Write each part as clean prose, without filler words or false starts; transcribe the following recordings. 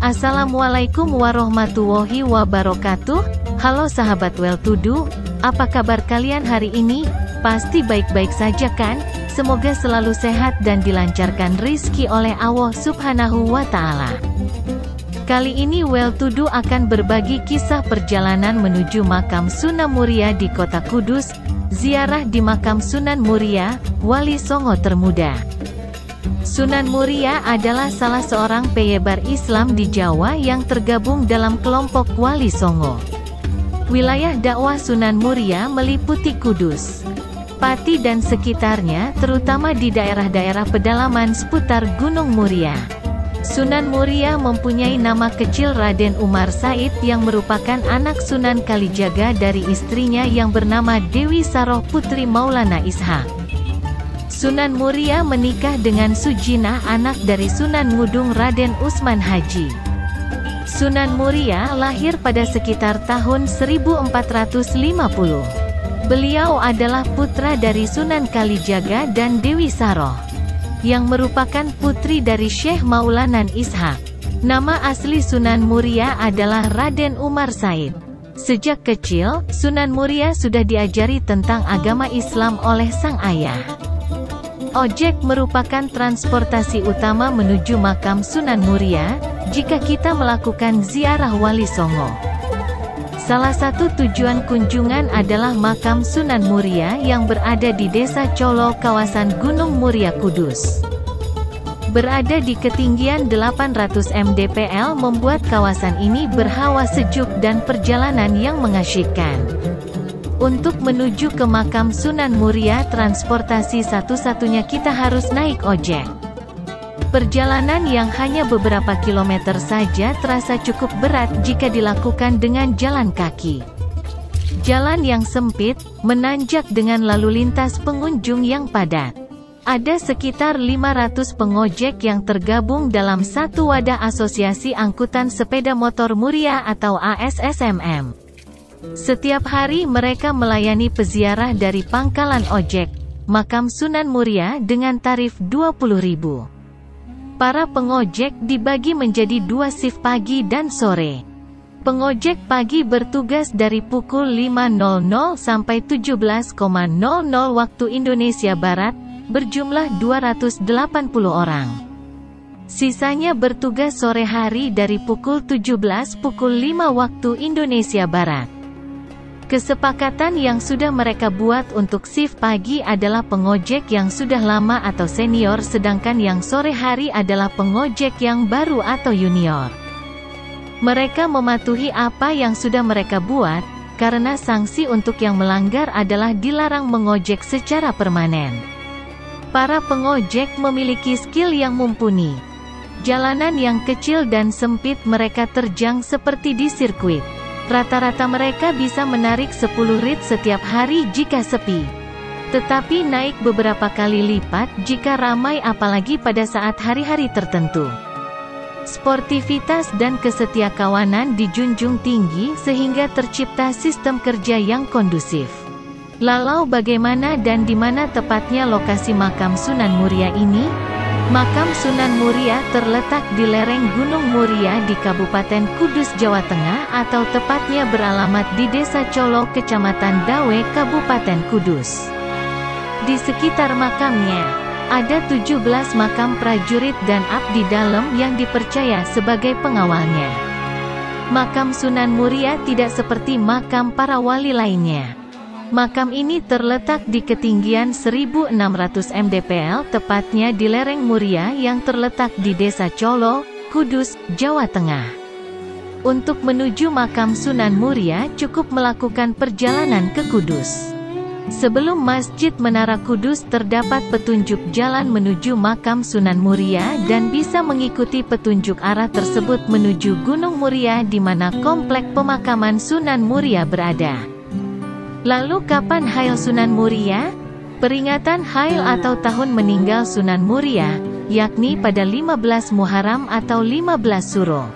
Assalamualaikum warahmatullahi wabarakatuh. Halo sahabat Well To Do, apa kabar kalian hari ini? Pasti baik-baik saja kan? Semoga selalu sehat dan dilancarkan rizki oleh Allah Subhanahu wa Ta'ala. Kali ini Well To Do akan berbagi kisah perjalanan menuju makam Sunan Muria di kota Kudus, ziarah di makam Sunan Muria, Wali Songo termuda. Sunan Muria adalah salah seorang penyebar Islam di Jawa yang tergabung dalam kelompok Wali Songo. Wilayah dakwah Sunan Muria meliputi Kudus, Pati dan sekitarnya, terutama di daerah-daerah pedalaman seputar Gunung Muria. Sunan Muria mempunyai nama kecil Raden Umar Said yang merupakan anak Sunan Kalijaga dari istrinya yang bernama Dewi Saroh Putri Maulana Ishak. Sunan Muria menikah dengan Sujinah, anak dari Sunan Ngudung Raden Usman Haji. Sunan Muria lahir pada sekitar tahun 1450. Beliau adalah putra dari Sunan Kalijaga dan Dewi Saroh, yang merupakan putri dari Syekh Maulana Ishak. Nama asli Sunan Muria adalah Raden Umar Said. Sejak kecil, Sunan Muria sudah diajari tentang agama Islam oleh sang ayah. Ojek merupakan transportasi utama menuju makam Sunan Muria, jika kita melakukan ziarah Wali Songo. Salah satu tujuan kunjungan adalah makam Sunan Muria yang berada di Desa Colo, kawasan Gunung Muria, Kudus. Berada di ketinggian 800 mdpl membuat kawasan ini berhawa sejuk dan perjalanan yang mengasyikkan. Untuk menuju ke makam Sunan Muria, transportasi satu-satunya kita harus naik ojek. Perjalanan yang hanya beberapa kilometer saja terasa cukup berat jika dilakukan dengan jalan kaki. Jalan yang sempit, menanjak dengan lalu lintas pengunjung yang padat. Ada sekitar 500 pengojek yang tergabung dalam satu wadah Asosiasi Angkutan Sepeda Motor Muria atau ASSMM. Setiap hari mereka melayani peziarah dari pangkalan ojek, makam Sunan Muria dengan tarif Rp20.000. Para pengojek dibagi menjadi 2 shift pagi dan sore. Pengojek pagi bertugas dari pukul 5.00 sampai 17.00 waktu Indonesia Barat, berjumlah 280 orang. Sisanya bertugas sore hari dari pukul 17.00 pukul 5 waktu Indonesia Barat. Kesepakatan yang sudah mereka buat untuk shift pagi adalah pengojek yang sudah lama atau senior, sedangkan yang sore hari adalah pengojek yang baru atau junior. Mereka mematuhi apa yang sudah mereka buat, karena sanksi untuk yang melanggar adalah dilarang mengojek secara permanen. Para pengojek memiliki skill yang mumpuni. Jalanan yang kecil dan sempit mereka terjang seperti di sirkuit. Rata-rata mereka bisa menarik 10 rit setiap hari jika sepi. Tetapi naik beberapa kali lipat jika ramai, apalagi pada saat hari-hari tertentu. Sportivitas dan kesetiakawanan dijunjung tinggi sehingga tercipta sistem kerja yang kondusif. Lalu bagaimana dan di mana tepatnya lokasi makam Sunan Muria ini? Makam Sunan Muria terletak di lereng Gunung Muria di Kabupaten Kudus, Jawa Tengah, atau tepatnya beralamat di Desa Colo, Kecamatan Dawe, Kabupaten Kudus. Di sekitar makamnya, ada 17 makam prajurit dan abdi dalam yang dipercaya sebagai pengawalnya. Makam Sunan Muria tidak seperti makam para wali lainnya. Makam ini terletak di ketinggian 1.600 mdpl, tepatnya di lereng Muria yang terletak di Desa Colo, Kudus, Jawa Tengah. Untuk menuju makam Sunan Muria cukup melakukan perjalanan ke Kudus. Sebelum Masjid Menara Kudus terdapat petunjuk jalan menuju makam Sunan Muria dan bisa mengikuti petunjuk arah tersebut menuju Gunung Muria di mana komplek pemakaman Sunan Muria berada. Lalu kapan Hail Sunan Muria? Peringatan Hail atau tahun meninggal Sunan Muria, yakni pada 15 Muharram atau 15 Suro.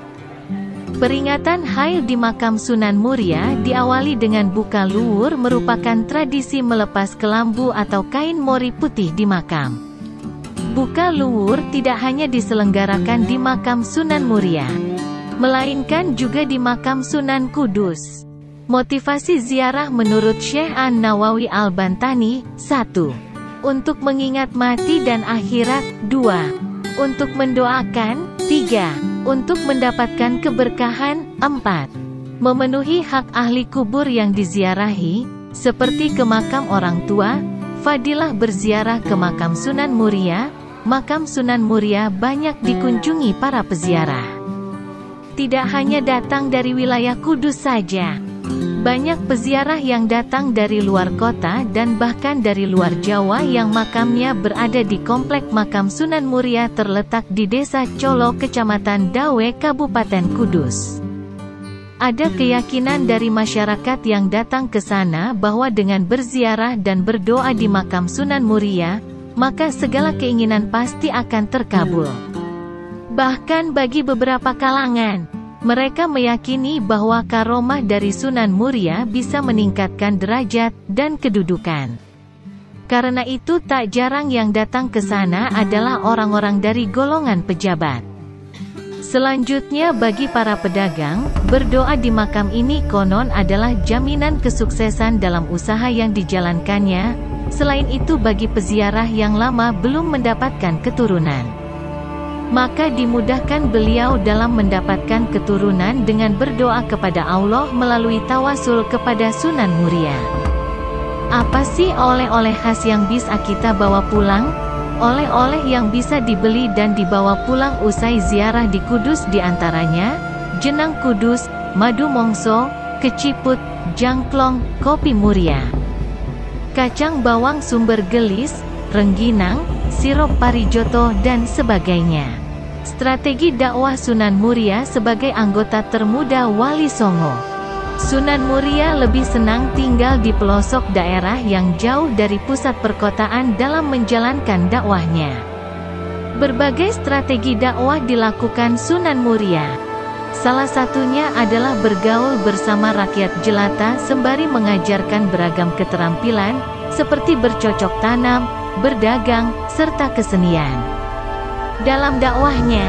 Peringatan Hail di makam Sunan Muria diawali dengan buka luwur, merupakan tradisi melepas kelambu atau kain mori putih di makam. Buka luwur tidak hanya diselenggarakan di makam Sunan Muria. melainkan juga di makam Sunan Kudus. Motivasi ziarah menurut Syekh An-Nawawi Al-Bantani: 1. Untuk mengingat mati dan akhirat. 2. Untuk mendoakan. 3. Untuk mendapatkan keberkahan. 4. Memenuhi hak ahli kubur yang diziarahi, seperti ke makam orang tua. Fadilah berziarah ke makam Sunan Muria. Makam Sunan Muria banyak dikunjungi para peziarah. Tidak hanya datang dari wilayah Kudus saja. Banyak peziarah yang datang dari luar kota dan bahkan dari luar Jawa yang makamnya berada di komplek makam Sunan Muria terletak di Desa Colo, Kecamatan Dawe, Kabupaten Kudus. Ada keyakinan dari masyarakat yang datang ke sana bahwa dengan berziarah dan berdoa di makam Sunan Muria, maka segala keinginan pasti akan terkabul. Bahkan bagi beberapa kalangan, mereka meyakini bahwa karomah dari Sunan Muria bisa meningkatkan derajat dan kedudukan. Karena itu tak jarang yang datang ke sana adalah orang-orang dari golongan pejabat. Selanjutnya bagi para pedagang, berdoa di makam ini konon adalah jaminan kesuksesan dalam usaha yang dijalankannya. Selain itu bagi peziarah yang lama belum mendapatkan keturunan, maka dimudahkan beliau dalam mendapatkan keturunan dengan berdoa kepada Allah melalui tawasul kepada Sunan Muria. Apa sih oleh-oleh khas yang bisa kita bawa pulang? Oleh-oleh yang bisa dibeli dan dibawa pulang usai ziarah di Kudus diantaranya, jenang Kudus, madu mongso, keciput, jangklong, kopi Muria, kacang bawang sumber gelis, rengginang, sirup parijoto dan sebagainya. Strategi dakwah Sunan Muria sebagai anggota termuda Wali Songo. Sunan Muria lebih senang tinggal di pelosok daerah yang jauh dari pusat perkotaan dalam menjalankan dakwahnya. Berbagai strategi dakwah dilakukan Sunan Muria. Salah satunya adalah bergaul bersama rakyat jelata sembari mengajarkan beragam keterampilan, seperti bercocok tanam, berdagang, serta kesenian. Dalam dakwahnya,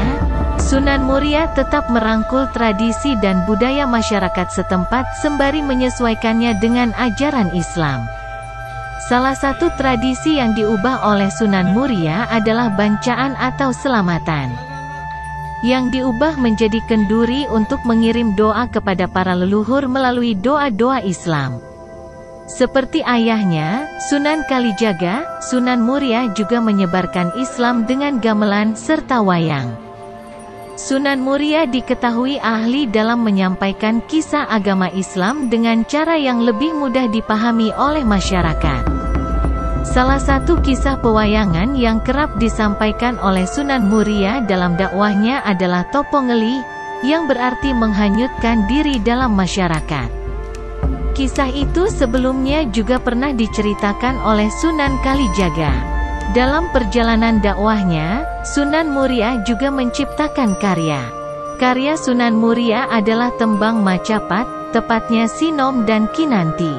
Sunan Muria tetap merangkul tradisi dan budaya masyarakat setempat sembari menyesuaikannya dengan ajaran Islam. Salah satu tradisi yang diubah oleh Sunan Muria adalah bancaan atau selamatan, yang diubah menjadi kenduri untuk mengirim doa kepada para leluhur melalui doa-doa Islam. Seperti ayahnya, Sunan Kalijaga, Sunan Muria juga menyebarkan Islam dengan gamelan serta wayang. Sunan Muria diketahui ahli dalam menyampaikan kisah agama Islam dengan cara yang lebih mudah dipahami oleh masyarakat. Salah satu kisah pewayangan yang kerap disampaikan oleh Sunan Muria dalam dakwahnya adalah Topo Ngeli, yang berarti menghanyutkan diri dalam masyarakat. Kisah itu sebelumnya juga pernah diceritakan oleh Sunan Kalijaga. Dalam perjalanan dakwahnya, Sunan Muria juga menciptakan karya. Karya Sunan Muria adalah tembang Macapat, tepatnya Sinom dan Kinanti.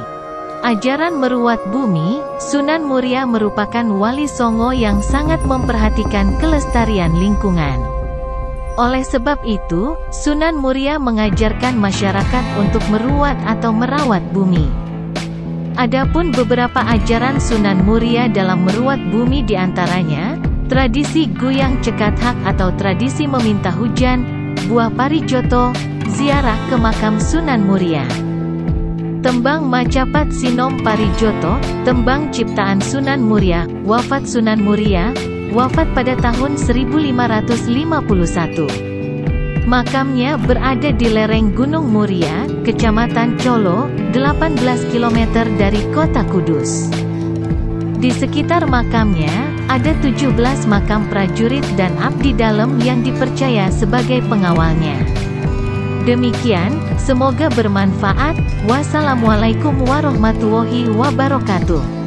Ajaran meruat bumi, Sunan Muria merupakan wali songo yang sangat memperhatikan kelestarian lingkungan. Oleh sebab itu, Sunan Muria mengajarkan masyarakat untuk meruat atau merawat bumi. Adapun beberapa ajaran Sunan Muria dalam meruat bumi diantaranya, tradisi Guyang Cekat Hak atau tradisi meminta hujan, buah parijoto, ziarah ke makam Sunan Muria. Tembang Macapat Sinom Parijoto, tembang ciptaan Sunan Muria, wafat Sunan Muria, wafat pada tahun 1551. Makamnya berada di lereng Gunung Muria, Kecamatan Colo, 18 km dari kota Kudus. Di sekitar makamnya, ada 17 makam prajurit dan abdi dalam yang dipercaya sebagai pengawalnya. Demikian, semoga bermanfaat. Wassalamualaikum warahmatullahi wabarakatuh.